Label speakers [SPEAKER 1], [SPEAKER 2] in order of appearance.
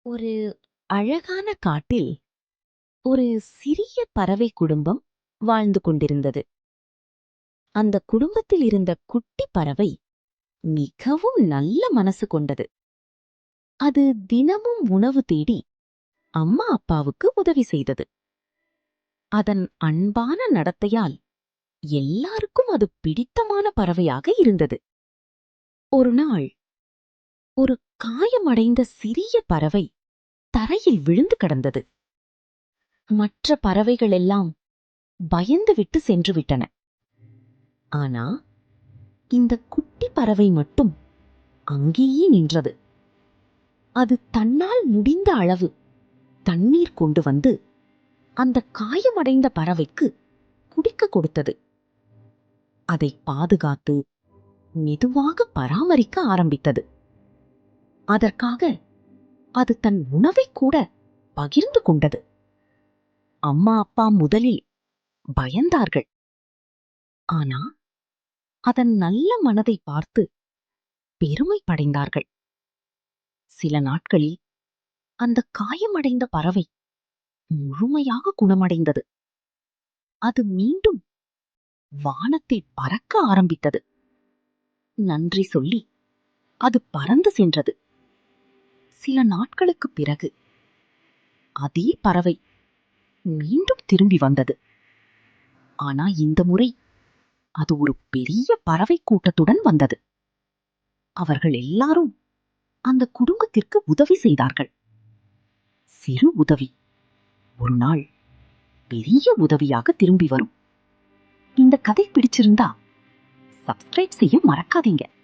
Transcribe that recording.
[SPEAKER 1] ஒரு அழகான காட்டில் ஒரு சிறிய பறவை குடும்பம் வாழ்ந்து கொண்டிருந்தது. அந்த குடும்பத்தில் இருந்த குட்டி பறவை மிகவும் நல்ல மனசு கொண்டது. அது தினமும் உணவு தேடி அம்மா அப்பாவுக்கு உதவி செய்தது. அதன் அன்பான நடத்தையால் எல்லாருக்கும் அது பிடித்தமான பறவையாக இருந்தது. ஒரு நாள் ஒரு காயமடைந்த சிறிய பறவை தரையில் விழுந்து கிடந்தது. மற்ற பறவைகளெல்லாம் பயந்துவிட்டு சென்று விட்டன. ஆனா இந்த குட்டி பறவை மட்டும் அங்கேயே நின்றது. அது தன்னால் முடிந்த அளவு தண்ணீர் கொண்டு வந்து அந்த காயமடைந்த பறவைக்கு குடிக்க கொடுத்தது. அதை பாதுகாத்து மெதுவாக பராமரிக்க ஆரம்பித்தது. அதற்காக அது தன் உணவை கூட பகிர்ந்து கொண்டது. அம்மா அப்பா முதலில் பயந்தார்கள். ஆனா அதன் நல்ல மனதை பார்த்து பெருமைப்படைந்தார்கள். சில நாட்களில் அந்த காயமடைந்த பறவை முழுமையாக குணமடைந்தது. அது மீண்டும் வானத்தில் பறக்க ஆரம்பித்தது. நன்றி சொல்லி அது பறந்து சென்றது. சில நாட்களுக்குப் பிறகு அதே பறவை மீண்டும் திரும்பி வந்தது. ஆனா இந்த முறை அது ஒரு பெரிய பறவை கூட்டத்துடன் வந்தது. அவர்கள் எல்லாரும் அந்த குடும்பத்திற்கு உதவி செய்தார்கள். சிறு உதவி ஒரு நாள் பெரிய உதவியாக திரும்பி வரும். இந்த கதை பிடிச்சிருந்தா சப்ஸ்கிரைப் செய்ய மறக்காதீங்க.